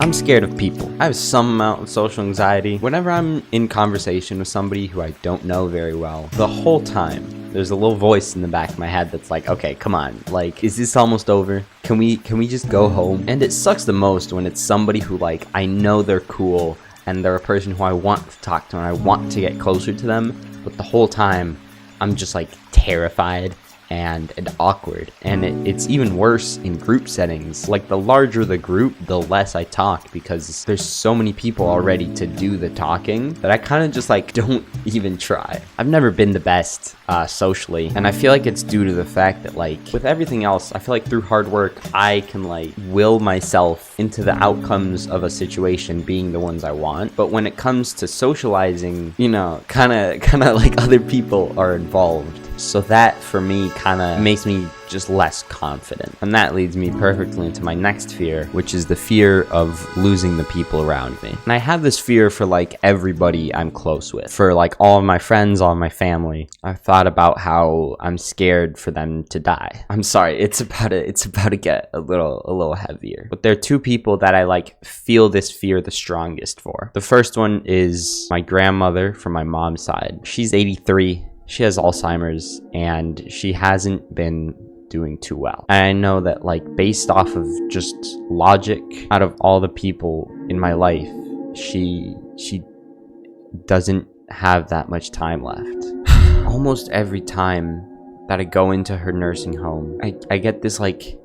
I'm scared of people. I have some amount of social anxiety. Whenever I'm in conversation with somebody who I don't know very well, the whole time, there's a little voice in the back of my head that's like, okay, come on. Like, is this almost over? Can we just go home? And it sucks the most when it's somebody who, like, I know they're cool and they're a person who I want to talk to and I want to get closer to them. But the whole time, I'm just, like, terrified and awkward. And it's even worse in group settings. Like, the larger the group, the less I talk, because there's so many people already to do the talking that I kind of just, like, don't even try. I've never been the best socially, and I feel like it's due to the fact that, like, with everything else, I feel like through hard work I can, like, will myself into the outcomes of a situation being the ones I want. But when it comes to socializing, you know, kind of like other people are involved. So that, for me, kind of makes me just less confident. And that leads me perfectly into my next fear, which is the fear of losing the people around me. And I have this fear for, like, everybody I'm close with. For, like, all of my friends, all of my family. I've thought about how I'm scared for them to die. I'm sorry, it's about to get a little heavier. But there are two people that I, like, feel this fear the strongest for. The first one is my grandmother from my mom's side. She's 83. She has Alzheimer's, and she hasn't been doing too well. And I know that, like, based off of just logic, out of all the people in my life, she doesn't have that much time left. Almost every time that I go into her nursing home, I get this, like,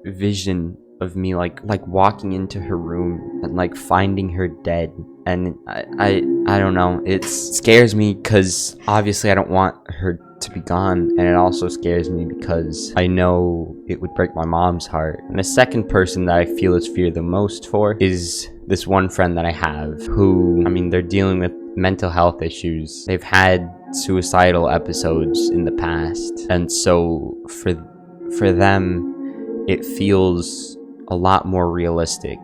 vision of me, like walking into her room and, like, finding her dead. And I don't know, it scares me because obviously I don't want her to be gone, and it also scares me because I know it would break my mom's heart. And the second person that I feel this fear the most for is this one friend that I have who, I mean, they're dealing with mental health issues. They've had suicidal episodes in the past, and so for them it feels a lot more realistic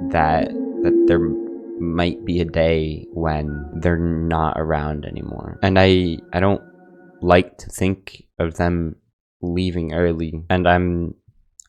that there might be a day when they're not around anymore. And I don't like to think of them leaving early, and I'm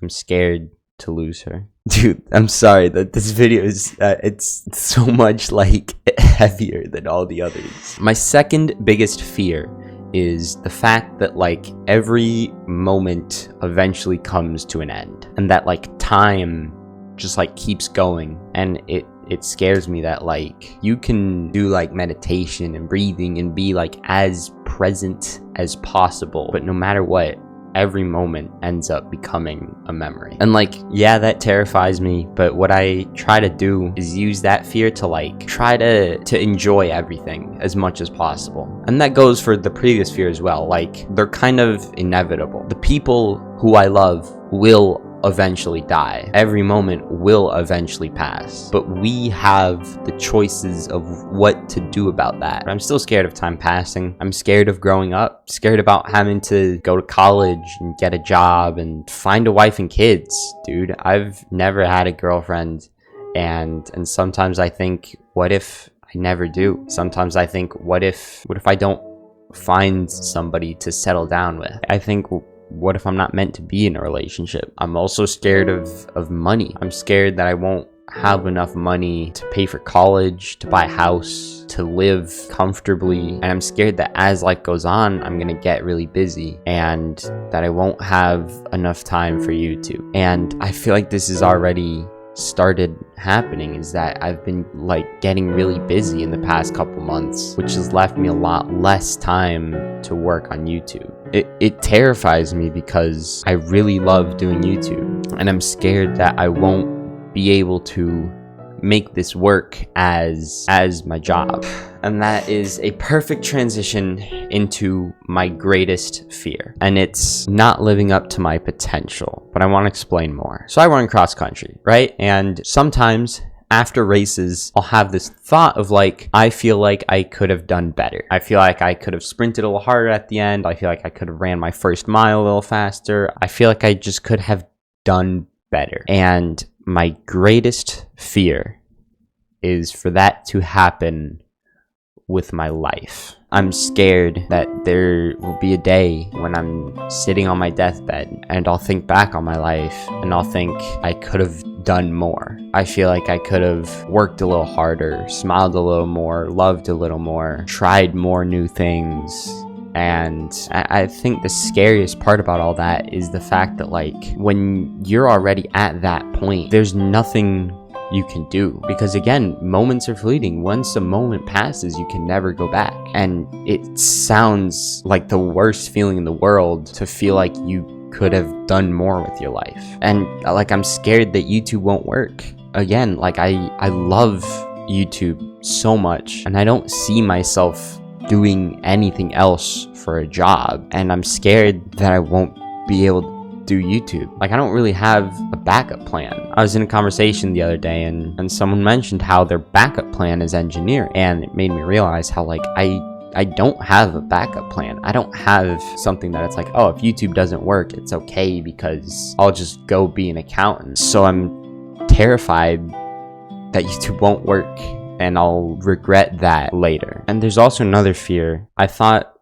scared to lose her. Dude, I'm sorry that this video is it's so much, like, heavier than all the others. My second biggest fear is the fact that, like, every moment eventually comes to an end, and that, like, time just, like, keeps going. And it scares me that, like, you can do, like, meditation and breathing and be, like, as present as possible, but no matter what, every moment ends up becoming a memory. And, like, yeah, that terrifies me, but what I try to do is use that fear to, like, try to enjoy everything as much as possible. And that goes for the previous fear as well. Like, they're kind of inevitable. The people who I love will eventually die. Every moment will eventually pass, but we have the choices of what to do about that. But I'm still scared of time passing. I'm scared of growing up, scared about having to go to college and get a job and find a wife and kids. Dude, I've never had a girlfriend, and sometimes I think, what if I never do? Sometimes I think, what if I don't find somebody to settle down with? I think, what if I'm not meant to be in a relationship? I'm also scared of money. I'm scared that I won't have enough money to pay for college, to buy a house, to live comfortably. And I'm scared that as life goes on, I'm gonna get really busy and that I won't have enough time for YouTube. And I feel like this is already started happening, is that I've been, like, getting really busy in the past couple months, which has left me a lot less time to work on YouTube. It terrifies me because I really love doing YouTube, and I'm scared that I won't be able to make this work as my job. And that is a perfect transition into my greatest fear, and it's not living up to my potential. But I want to explain more. So I run cross country, right? And sometimes after races, I'll have this thought of, like, I feel like I could have done better. I feel like I could have sprinted a little harder at the end. I feel like I could have ran my first mile a little faster. I feel like I just could have done better. And my greatest fear is for that to happen with my life. I'm scared that there will be a day when I'm sitting on my deathbed and I'll think back on my life and I'll think I could have done more. I feel like I could have worked a little harder, smiled a little more, loved a little more, tried more new things. And I think the scariest part about all that is the fact that, like, when you're already at that point, there's nothing you can do, because again, moments are fleeting. Once a moment passes, you can never go back. And it sounds like the worst feeling in the world to feel like you could have done more with your life. And like, I'm scared that YouTube won't work again. Like, I love YouTube so much, and I don't see myself doing anything else for a job, and I'm scared that I won't be able to do YouTube. Like, I don't really have a backup plan. I was in a conversation the other day, and someone mentioned how their backup plan is engineer, and it made me realize how, like, I don't have a backup plan. I don't have something that it's like, oh, if YouTube doesn't work, it's okay because I'll just go be an accountant. So I'm terrified that YouTube won't work, and I'll regret that later. And there's also another fear. I thought,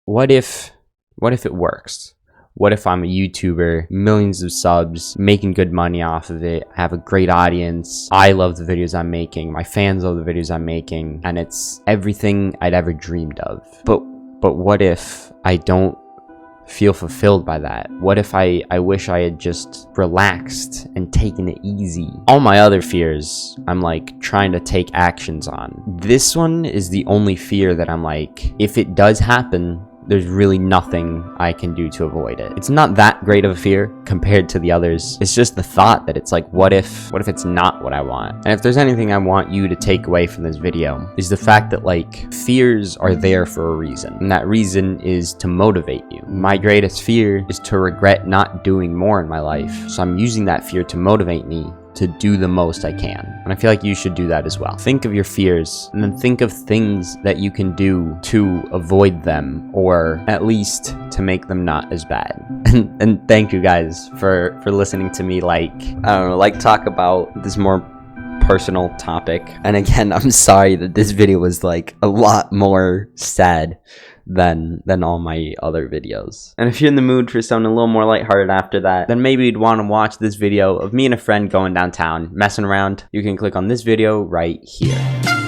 what if it works? What if I'm a YouTuber, millions of subs, making good money off of it, have a great audience, I love the videos I'm making, my fans love the videos I'm making, and it's everything I'd ever dreamed of. But what if I don't feel fulfilled by that? What if I wish I had just relaxed and taken it easy? All my other fears, I'm like trying to take actions on. This one is the only fear that I'm like, if it does happen, there's really nothing I can do to avoid it. It's not that great of a fear compared to the others. It's just the thought that it's like, what if it's not what I want? And if there's anything I want you to take away from this video, is the fact that, like, fears are there for a reason. And that reason is to motivate you. My greatest fear is to regret not doing more in my life. So I'm using that fear to motivate me to do the most I can. And I feel like you should do that as well. Think of your fears, and then think of things that you can do to avoid them, or at least to make them not as bad. And thank you guys for listening to me, like, I don't know, like, talk about this more personal topic. And again, I'm sorry that this video was like a lot more sad than all my other videos. And if you're in the mood for something a little more lighthearted after that, then maybe you'd want to watch this video of me and a friend going downtown, messing around. You can click on this video right here.